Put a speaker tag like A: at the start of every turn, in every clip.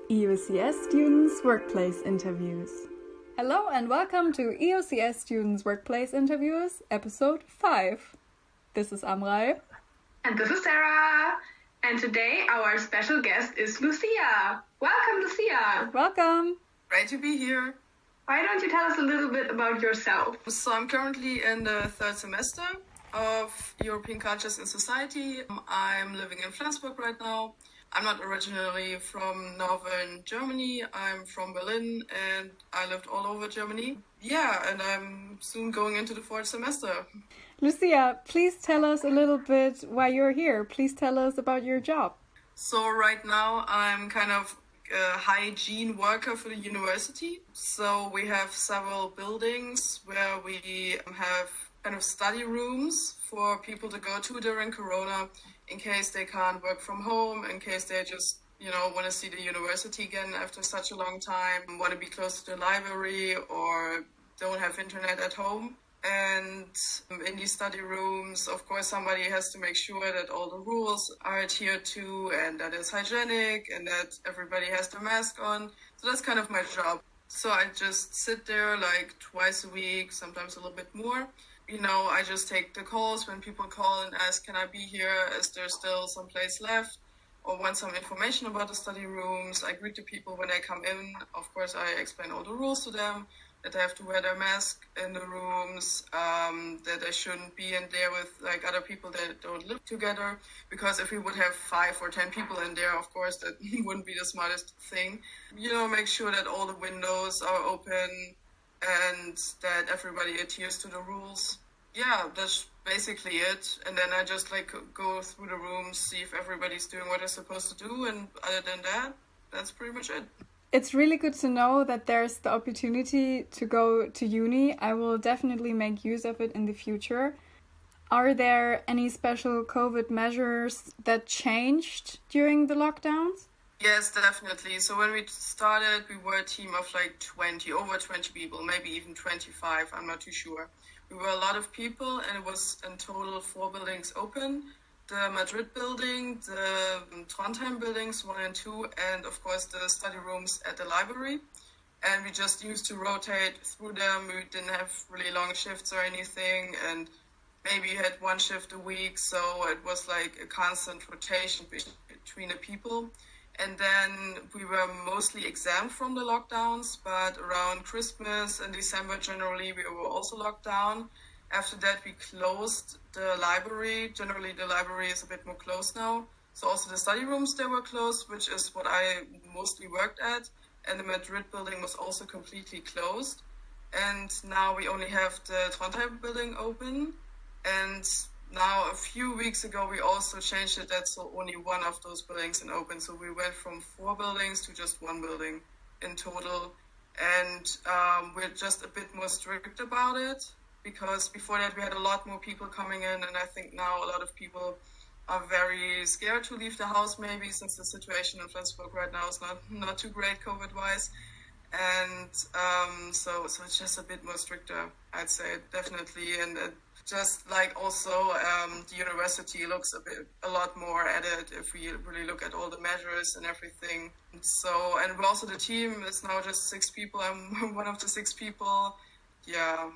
A: EUCS Students Workplace Interviews. Hello and welcome to EUCS Students Workplace Interviews, episode 5. This is Amrei.
B: And this is Sarah. And today our special guest is Lucia. Welcome, Lucia.
A: Welcome.
C: Great to be here.
B: Why don't you tell us a little bit about yourself?
C: So I'm currently in the third semester of European Cultures in Society. I'm living in Flensburg right now. I'm not originally from northern Germany. I'm from Berlin and I lived all over Germany. Yeah, and I'm soon going into the fourth semester.
A: Lucia, please tell us a little bit why you're here. Please tell us about your job.
C: So right now I'm kind of a hygiene worker for the university. So we have several buildings where we have kind of study rooms for people to go to during Corona in case they can't work from home, in case they just, want to see the university again after such a long time, want to be close to the library or don't have internet at home. And in these study rooms, of course, somebody has to make sure that all the rules are adhered to and that it's hygienic and that everybody has their mask on. So that's kind of my job. So I just sit there like twice a week, sometimes a little bit more. I just take the calls when people call and ask, can I be here? Is there still some place left? Or want some information about the study rooms. I greet the people when they come in. Of course, I explain all the rules to them, that they have to wear their mask in the rooms, that they shouldn't be in there with like other people that don't live together. Because if we would have 5 or 10 people in there, of course, that wouldn't be the smartest thing. Make sure that all the windows are open and that everybody adheres to the rules. Yeah, that's basically it. And then I just go through the rooms, see if everybody's doing what they're supposed to do. And other than that, that's pretty much it.
A: It's really good to know that there's the opportunity to go to uni. I will definitely make use of it in the future. Are there any special COVID measures that changed during the lockdowns?
C: Yes, definitely. So when we started, we were a team of over 20 people, maybe even 25, I'm not too sure. We were a lot of people and it was in total 4 buildings open. The Madrid building, the Trondheim buildings, 1 and 2, and of course the study rooms at the library. And we just used to rotate through them. We didn't have really long shifts or anything, and maybe you had 1 shift a week, so it was like a constant rotation between the people. And then we were mostly exempt from the lockdowns, but around Christmas and December generally we were also locked down. After that we closed the library. Generally the library is a bit more closed now. So also the study rooms, they were closed, which is what I mostly worked at. And the Madrid building was also completely closed. And now we only have the Trondheim building open. And now, a few weeks ago, we also changed it. That's only 1 of those buildings is open. So we went from 4 buildings to just 1 building in total. And we're just a bit more strict about it because before that we had a lot more people coming in. And I think now a lot of people are very scared to leave the house maybe since the situation in Flensburg right now is not too great COVID-wise. And so it's just a bit more stricter, I'd say, definitely. And just also the university looks a lot more at it if we really look at all the measures and everything. So, and we're also the team is now just 6 people. I'm one of the 6 people. Yeah.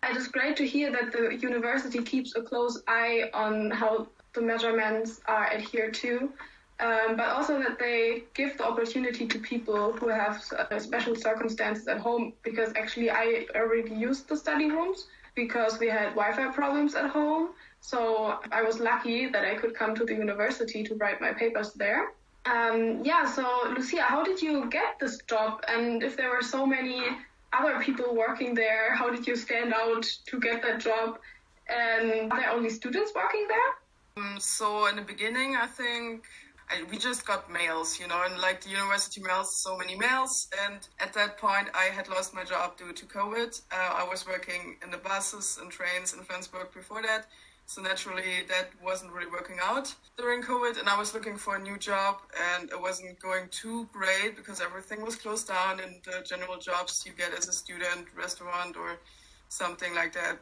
B: It is great to hear that the university keeps a close eye on how the measurements are adhered to. But also that they give the opportunity to people who have special circumstances at home, because actually I already used the study rooms because we had Wi-Fi problems at home. So I was lucky that I could come to the university to write my papers there. So Lucia, how did you get this job? And if there were so many other people working there, how did you stand out to get that job? And are there only students working there?
C: So in the beginning, I think we just got mails, and the university mails, so many mails. And at that point, I had lost my job due to COVID. I was working in the buses and trains in Flensburg before that. So naturally, that wasn't really working out during COVID. And I was looking for a new job and it wasn't going too great because everything was closed down and the general jobs you get as a student, restaurant or something like that,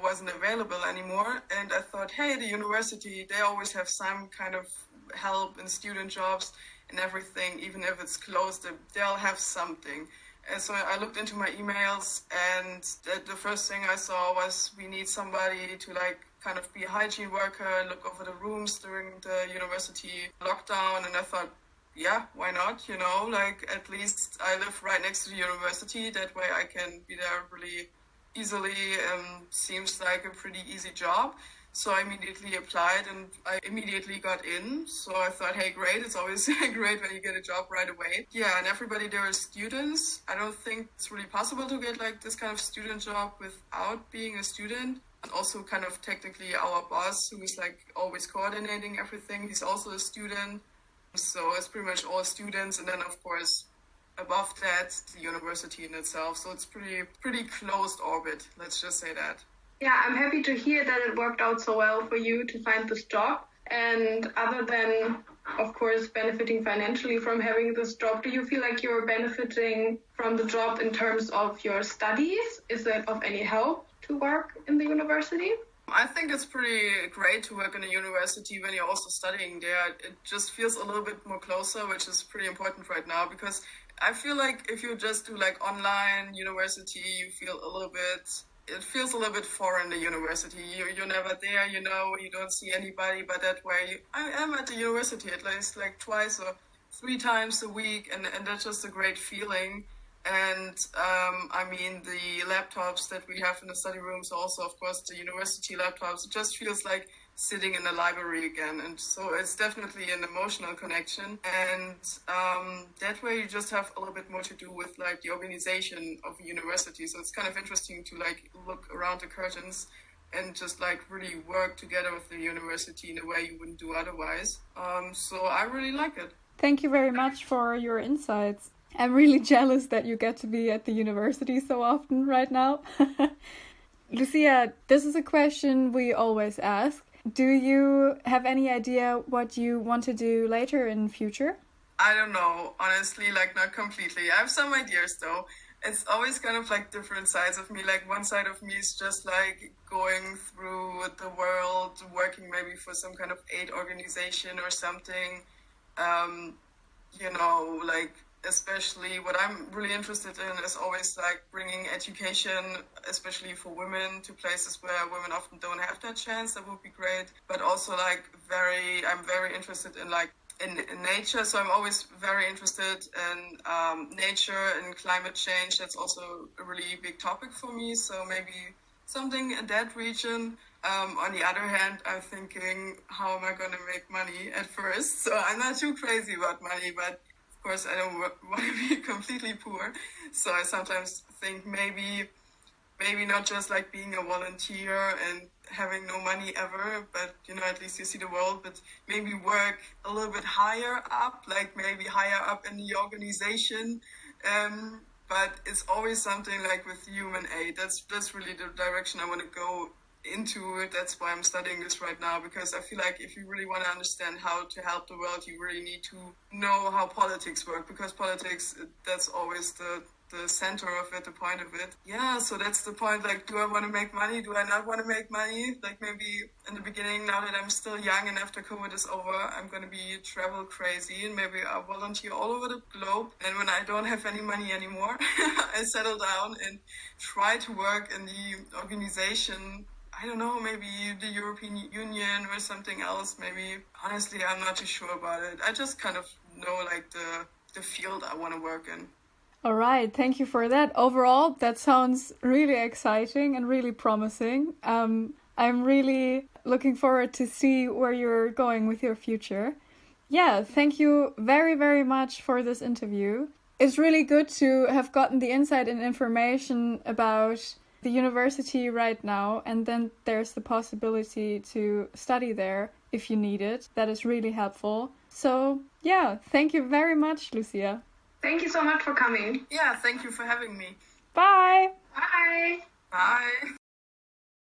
C: wasn't available anymore. And I thought, hey, the university, they always have some kind of help in student jobs. and everything, even if it's closed, they'll have something. And so I looked into my emails, and the first thing I saw was we need somebody to like kind of be a hygiene worker, look over the rooms during the university lockdown. And I thought, yeah, why not? You know, like at least I live right next to the university. That way I can be there really easily. Seems like a pretty easy job. So I immediately applied and I immediately got in. So I thought, hey, great. It's always great when you get a job right away. Yeah, and everybody there is students. I don't think it's really possible to get like this kind of student job without being a student. And also kind of technically our boss, who is like always coordinating everything, he's also a student. So it's pretty much all students. And then, of course, above that, the university in itself. So it's pretty closed orbit. Let's just say that.
B: Yeah, I'm happy to hear that it worked out so well for you to find this job. And other than, of course, benefiting financially from having this job, do you feel like you're benefiting from the job in terms of your studies? Is it of any help to work in the university?
C: I think it's pretty great to work in a university when you're also studying there. It just feels a little bit more closer, which is pretty important right now, because I feel like if you just do like online university, you feel a little bit... It feels a little bit foreign, the university. You're never there, you know, you don't see anybody, but that way I am at the university at least like 2 or 3 times a week, and that's just a great feeling. And I mean, the laptops that we have in the study rooms, also, of course, the university laptops, it just feels like sitting in the library again. And so it's definitely an emotional connection. And that way you just have a little bit more to do with like the organization of a university. So it's kind of interesting to like look around the curtains and just like really work together with the university in a way you wouldn't do otherwise. So I really like it.
A: Thank you very much for your insights. I'm really jealous that you get to be at the university so often right now. Lucia, this is a question we always ask. Do you have any idea what you want to do later in future?
C: I don't know, honestly, like not completely. I have some ideas though. It's always kind of like different sides of me. Like one side of me is just like going through the world, working maybe for some kind of aid organization or something. You know, like especially what I'm really interested in is always like bringing education, especially for women, to places where women often don't have that chance. That would be great. But also like I'm very interested in like in nature. So I'm always very interested in nature and climate change. That's also a really big topic for me. So maybe something in that region. On the other hand, I'm thinking, how am I going to make money at first? So I'm not too crazy about money, but of course, I don't want to be completely poor. So I sometimes think maybe not just like being a volunteer and having no money ever, but, you know, at least you see the world, but maybe work a little bit higher up, like maybe higher up in the organization. But it's always something like with human aid. That's really the direction I want to go into it. That's why I'm studying this right now, because I feel like if you really want to understand how to help the world, you really need to know how politics work, because politics, that's always the center of it, the point of it. Yeah, so that's the point. Like, do I want to make money? Do I not want to make money? Like maybe in the beginning, now that I'm still young and after COVID is over, I'm going to be travel crazy and maybe I'll volunteer all over the globe. And when I don't have any money anymore, I settle down and try to work in the organization. I don't know, maybe the European Union or something else. Maybe, honestly, I'm not too sure about it. I just kind of know like the field I want to work in.
A: All right, thank you for that. Overall, that sounds really exciting and really promising. I'm really looking forward to see where you're going with your future. Yeah, thank you very, very much for this interview. It's really good to have gotten the insight and information about the university right now, and then there's the possibility to study there if you need it. That is really helpful. So yeah, thank you very much, Lucia.
B: Thank you so much for coming.
C: Yeah, thank you for having me.
A: Bye.
B: Bye.
C: Bye.